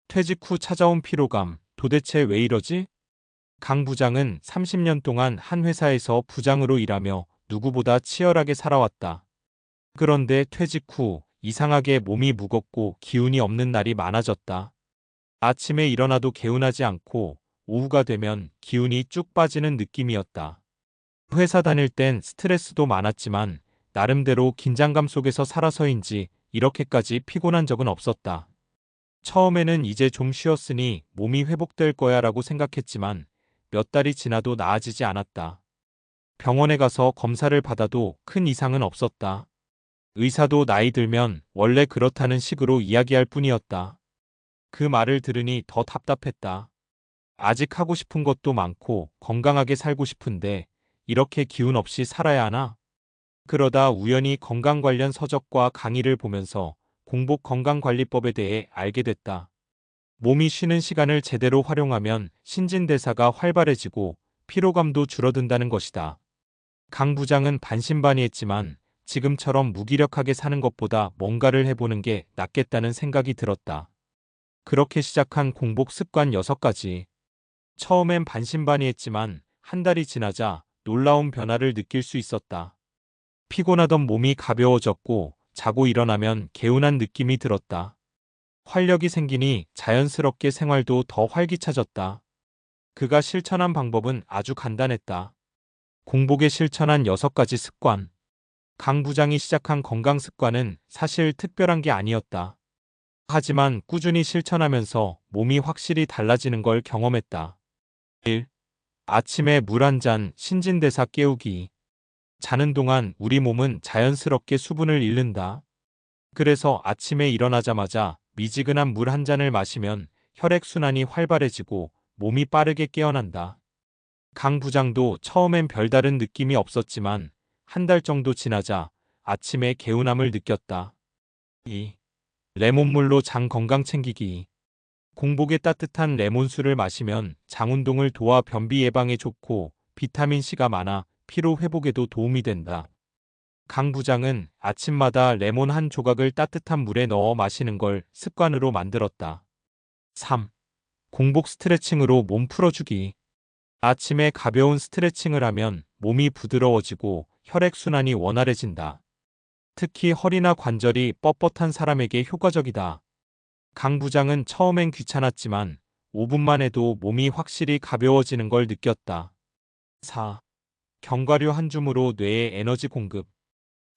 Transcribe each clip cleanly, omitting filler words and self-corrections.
퇴직 후 찾아온 피로감, 도대체 왜 이러지? 강 부장은 30년 동안 한 회사에서 부장으로 일하며 누구보다 치열하게 살아왔다. 그런데 퇴직 후 이상하게 몸이 무겁고 기운이 없는 날이 많아졌다. 아침에 일어나도 개운하지 않고 오후가 되면 기운이 쭉 빠지는 느낌이었다. 회사 다닐 땐 스트레스도 많았지만 나름대로 긴장감 속에서 살아서인지 이렇게까지 피곤한 적은 없었다. 처음에는 이제 좀 쉬었으니 몸이 회복될 거야 라고 생각했지만 몇 달이 지나도 나아지지 않았다. 병원에 가서 검사를 받아도 큰 이상은 없었다. 의사도 나이 들면 원래 그렇다는 식으로 이야기할 뿐이었다. 그 말을 들으니 더 답답했다. 아직 하고 싶은 것도 많고 건강하게 살고 싶은데 이렇게 기운 없이 살아야 하나? 그러다 우연히 건강 관련 서적과 강의를 보면서 공복 건강관리법에 대해 알게 됐다. 몸이 쉬는 시간을 제대로 활용하면 신진대사가 활발해지고 피로감도 줄어든다는 것이다. 강 부장은 반신반의했지만 지금처럼 무기력하게 사는 것보다 뭔가를 해보는 게 낫겠다는 생각이 들었다. 그렇게 시작한 공복 습관 6가지. 처음엔 반신반의했지만 한 달이 지나자 놀라운 변화를 느낄 수 있었다. 피곤하던 몸이 가벼워졌고 자고 일어나면 개운한 느낌이 들었다. 활력이 생기니 자연스럽게 생활도 더 활기차졌다. 그가 실천한 방법은 아주 간단했다. 공복에 실천한 6가지 습관. 강 부장이 시작한 건강 습관은 사실 특별한 게 아니었다. 하지만 꾸준히 실천하면서 몸이 확실히 달라지는 걸 경험했다. 1. 아침에 물 한 잔 신진대사 깨우기. 자는 동안 우리 몸은 자연스럽게 수분을 잃는다. 그래서 아침에 일어나자마자 미지근한 물 한 잔을 마시면 혈액순환이 활발해지고 몸이 빠르게 깨어난다. 강 부장도 처음엔 별다른 느낌이 없었지만 한 달 정도 지나자 아침에 개운함을 느꼈다. 2. 레몬물로 장 건강 챙기기. 공복에 따뜻한 레몬수를 마시면 장 운동을 도와 변비 예방에 좋고 비타민C가 많아 피로 회복에도 도움이 된다. 강 부장은 아침마다 레몬 한 조각을 따뜻한 물에 넣어 마시는 걸 습관으로 만들었다. 3. 공복 스트레칭으로 몸 풀어주기. 아침에 가벼운 스트레칭을 하면 몸이 부드러워지고 혈액순환이 원활해진다. 특히 허리나 관절이 뻣뻣한 사람에게 효과적이다. 강 부장은 처음엔 귀찮았지만 5분만 해도 몸이 확실히 가벼워지는 걸 느꼈다. 4. 견과류 한 줌으로 뇌에 에너지 공급.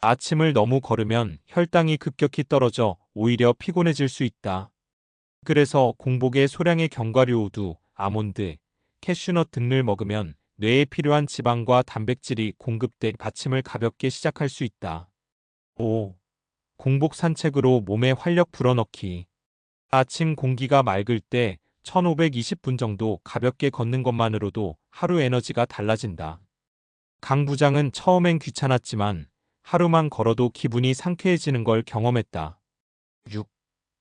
아침을 너무 거르면 혈당이 급격히 떨어져 오히려 피곤해질 수 있다. 그래서 공복에 소량의 견과류 우두, 아몬드, 캐슈넛 등을 먹으면 뇌에 필요한 지방과 단백질이 공급돼 아침을 가볍게 시작할 수 있다. 5. 공복 산책으로 몸에 활력 불어넣기. 아침 공기가 맑을 때 1520분 정도 가볍게 걷는 것만으로도 하루 에너지가 달라진다. 강 부장은 처음엔 귀찮았지만 하루만 걸어도 기분이 상쾌해지는 걸 경험했다. 6.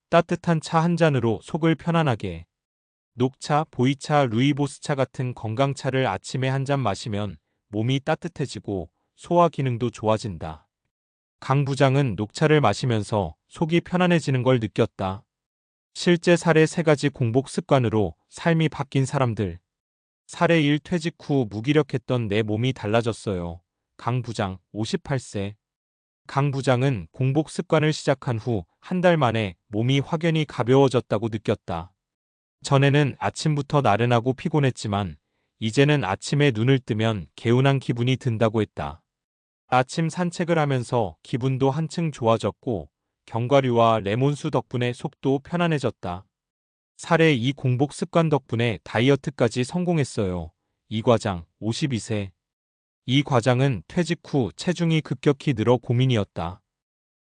따뜻한 차 한 잔으로 속을 편안하게. 녹차, 보이차, 루이보스차 같은 건강차를 아침에 한 잔 마시면 몸이 따뜻해지고 소화 기능도 좋아진다. 강 부장은 녹차를 마시면서 속이 편안해지는 걸 느꼈다. 실제 사례 3가지 공복 습관으로 삶이 바뀐 사람들. 사례 1. 퇴직 후 무기력했던 내 몸이 달라졌어요. 강 부장, 58세. 강 부장은 공복 습관을 시작한 후 한 달 만에 몸이 확연히 가벼워졌다고 느꼈다. 전에는 아침부터 나른하고 피곤했지만 이제는 아침에 눈을 뜨면 개운한 기분이 든다고 했다. 아침 산책을 하면서 기분도 한층 좋아졌고 견과류와 레몬수 덕분에 속도 편안해졌다. 사례 2. 공복 습관 덕분에 다이어트까지 성공했어요. 이 과장, 52세. 이 과장은 퇴직 후 체중이 급격히 늘어 고민이었다.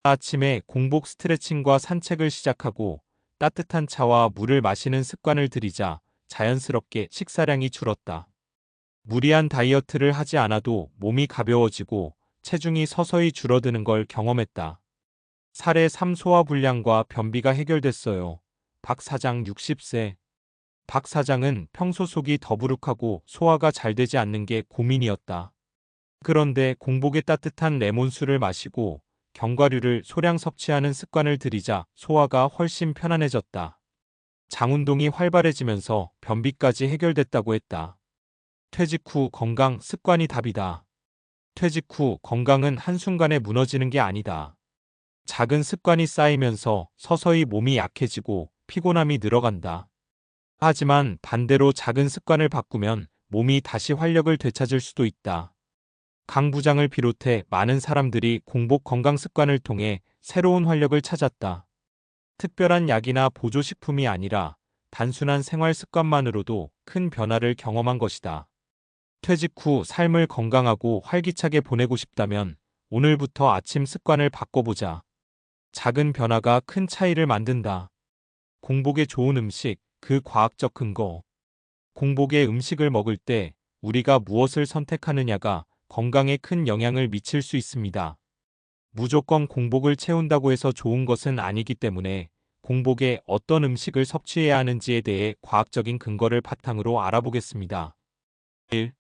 아침에 공복 스트레칭과 산책을 시작하고 따뜻한 차와 물을 마시는 습관을 들이자 자연스럽게 식사량이 줄었다. 무리한 다이어트를 하지 않아도 몸이 가벼워지고 체중이 서서히 줄어드는 걸 경험했다. 사례 3. 소화불량과 변비가 해결됐어요. 박 사장, 60세. 박 사장은 평소 속이 더부룩하고 소화가 잘 되지 않는 게 고민이었다. 그런데 공복에 따뜻한 레몬수를 마시고 견과류를 소량 섭취하는 습관을 들이자 소화가 훨씬 편안해졌다. 장 운동이 활발해지면서 변비까지 해결됐다고 했다. 퇴직 후 건강 습관이 답이다. 퇴직 후 건강은 한순간에 무너지는 게 아니다. 작은 습관이 쌓이면서 서서히 몸이 약해지고 피곤함이 늘어간다. 하지만 반대로 작은 습관을 바꾸면 몸이 다시 활력을 되찾을 수도 있다. 강 부장을 비롯해 많은 사람들이 공복 건강 습관을 통해 새로운 활력을 찾았다. 특별한 약이나 보조식품이 아니라 단순한 생활 습관만으로도 큰 변화를 경험한 것이다. 퇴직 후 삶을 건강하고 활기차게 보내고 싶다면 오늘부터 아침 습관을 바꿔보자. 작은 변화가 큰 차이를 만든다. 공복에 좋은 음식, 그 과학적 근거. 공복에 음식을 먹을 때 우리가 무엇을 선택하느냐가 건강에 큰 영향을 미칠 수 있습니다. 무조건 공복을 채운다고 해서 좋은 것은 아니기 때문에 공복에 어떤 음식을 섭취해야 하는지에 대해 과학적인 근거를 바탕으로 알아보겠습니다. 1.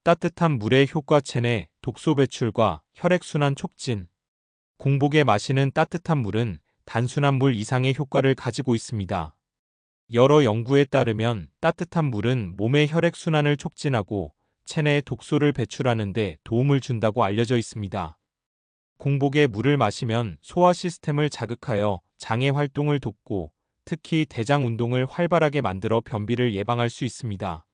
따뜻한 물의 효과. 체내 독소 배출과 혈액순환 촉진. 공복에 마시는 따뜻한 물은 단순한 물 이상의 효과를 가지고 있습니다. 여러 연구에 따르면 따뜻한 물은 몸의 혈액순환을 촉진하고 체내의 독소를 배출하는 데 도움을 준다고 알려져 있습니다. 공복에 물을 마시면 소화 시스템을 자극하여 장의 활동을 돕고 특히 대장 운동을 활발하게 만들어 변비를 예방할 수 있습니다.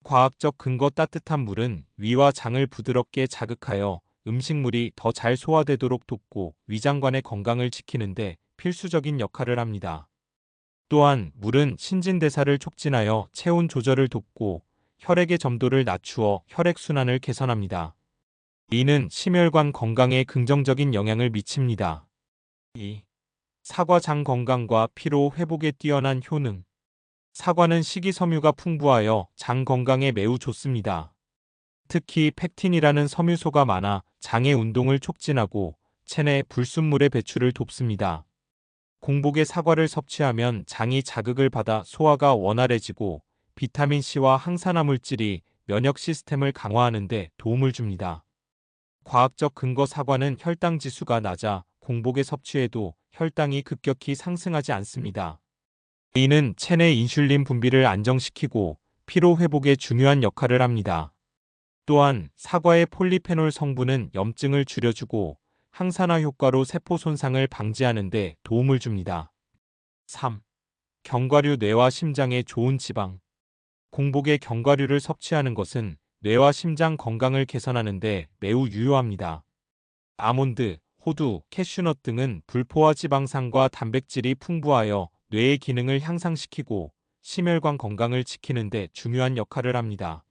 과학적 근거. 따뜻한 물은 위와 장을 부드럽게 자극하여 음식물이 더 잘 소화되도록 돕고 위장관의 건강을 지키는데 필수적인 역할을 합니다. 또한 물은 신진대사를 촉진하여 체온 조절을 돕고 혈액의 점도를 낮추어 혈액순환을 개선합니다. 이는 심혈관 건강에 긍정적인 영향을 미칩니다. 2. 사과. 장 건강과 피로 회복에 뛰어난 효능. 사과는 식이섬유가 풍부하여 장 건강에 매우 좋습니다. 특히 펙틴이라는 섬유소가 많아 장의 운동을 촉진하고 체내 불순물의 배출을 돕습니다. 공복에 사과를 섭취하면 장이 자극을 받아 소화가 원활해지고 비타민C와 항산화 물질이 면역 시스템을 강화하는 데 도움을 줍니다. 과학적 근거. 사과는 혈당 지수가 낮아 공복에 섭취해도 혈당이 급격히 상승하지 않습니다. 이는 체내 인슐린 분비를 안정시키고 피로 회복에 중요한 역할을 합니다. 또한 사과의 폴리페놀 성분은 염증을 줄여주고 항산화 효과로 세포 손상을 방지하는 데 도움을 줍니다. 3. 견과류. 뇌와 심장에 좋은 지방. 공복에 견과류를 섭취하는 것은 뇌와 심장 건강을 개선하는 데 매우 유효합니다. 아몬드, 호두, 캐슈넛 등은 불포화 지방산과 단백질이 풍부하여 뇌의 기능을 향상시키고 심혈관 건강을 지키는 데 중요한 역할을 합니다.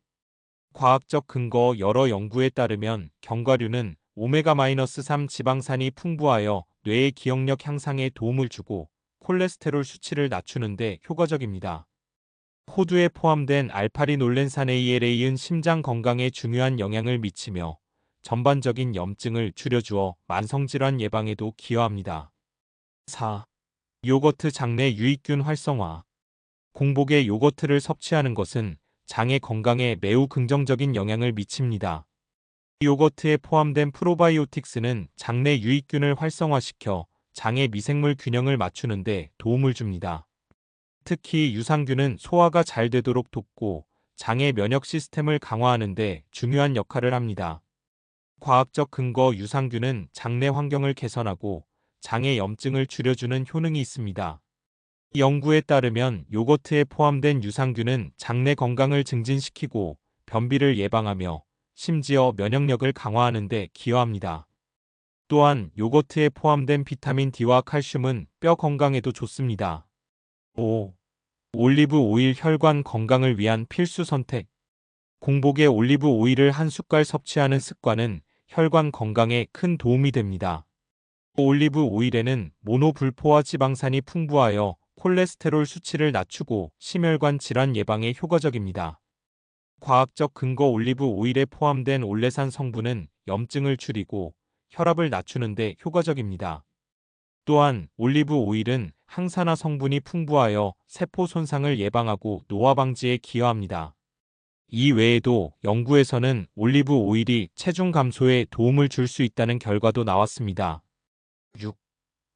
과학적 근거. 여러 연구에 따르면 견과류는 오메가-3 지방산이 풍부하여 뇌의 기억력 향상에 도움을 주고 콜레스테롤 수치를 낮추는 데 효과적입니다. 호두에 포함된 알파리놀렌산 ALA은 심장 건강에 중요한 영향을 미치며 전반적인 염증을 줄여주어 만성질환 예방에도 기여합니다. 4. 요거트. 장내 유익균 활성화. 공복에 요거트를 섭취하는 것은 장의 건강에 매우 긍정적인 영향을 미칩니다. 요거트에 포함된 프로바이오틱스는 장내 유익균을 활성화시켜 장의 미생물 균형을 맞추는 데 도움을 줍니다. 특히 유산균은 소화가 잘 되도록 돕고 장의 면역 시스템을 강화하는 데 중요한 역할을 합니다. 과학적 근거. 유산균은 장내 환경을 개선하고 장의 염증을 줄여주는 효능이 있습니다. 연구에 따르면 요거트에 포함된 유산균은 장내 건강을 증진시키고 변비를 예방하며 심지어 면역력을 강화하는 데 기여합니다. 또한 요거트에 포함된 비타민 D와 칼슘은 뼈 건강에도 좋습니다. 5. 올리브 오일. 혈관 건강을 위한 필수 선택. 공복에 올리브 오일을 한 숟갈 섭취하는 습관은 혈관 건강에 큰 도움이 됩니다. 올리브 오일에는 모노불포화 지방산이 풍부하여 콜레스테롤 수치를 낮추고 심혈관 질환 예방에 효과적입니다. 과학적 근거. 올리브 오일에 포함된 올레산 성분은 염증을 줄이고 혈압을 낮추는 데 효과적입니다. 또한 올리브 오일은 항산화 성분이 풍부하여 세포 손상을 예방하고 노화 방지에 기여합니다. 이 외에도 연구에서는 올리브 오일이 체중 감소에 도움을 줄 수 있다는 결과도 나왔습니다. 6.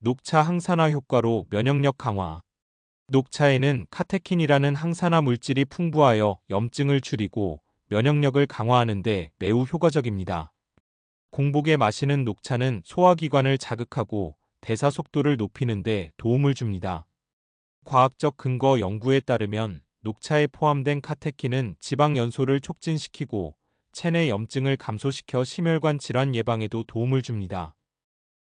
녹차. 항산화 효과로 면역력 강화. 녹차에는 카테킨이라는 항산화 물질이 풍부하여 염증을 줄이고 면역력을 강화하는 데 매우 효과적입니다. 공복에 마시는 녹차는 소화기관을 자극하고 대사 속도를 높이는 데 도움을 줍니다. 과학적 근거 연구에 따르면 녹차에 포함된 카테킨은 지방 연소를 촉진시키고 체내 염증을 감소시켜 심혈관 질환 예방에도 도움을 줍니다.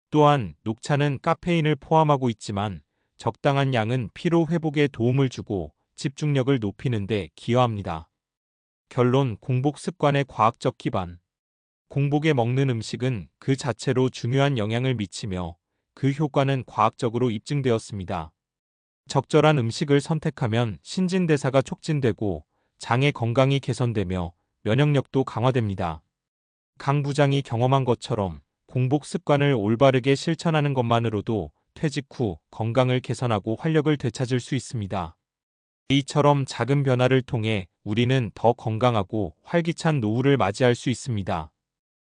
또한 녹차는 카페인을 포함하고 있지만 적당한 양은 피로 회복에 도움을 주고 집중력을 높이는 데 기여합니다. 결론: 공복 습관의 과학적 기반. 공복에 먹는 음식은 그 자체로 중요한 영향을 미치며 그 효과는 과학적으로 입증되었습니다. 적절한 음식을 선택하면 신진대사가 촉진되고 장의 건강이 개선되며 면역력도 강화됩니다. 강 부장이 경험한 것처럼 공복 습관을 올바르게 실천하는 것만으로도 퇴직 후 건강을 개선하고 활력을 되찾을 수 있습니다. 이처럼 작은 변화를 통해 우리는 더 건강하고 활기찬 노후를 맞이할 수 있습니다.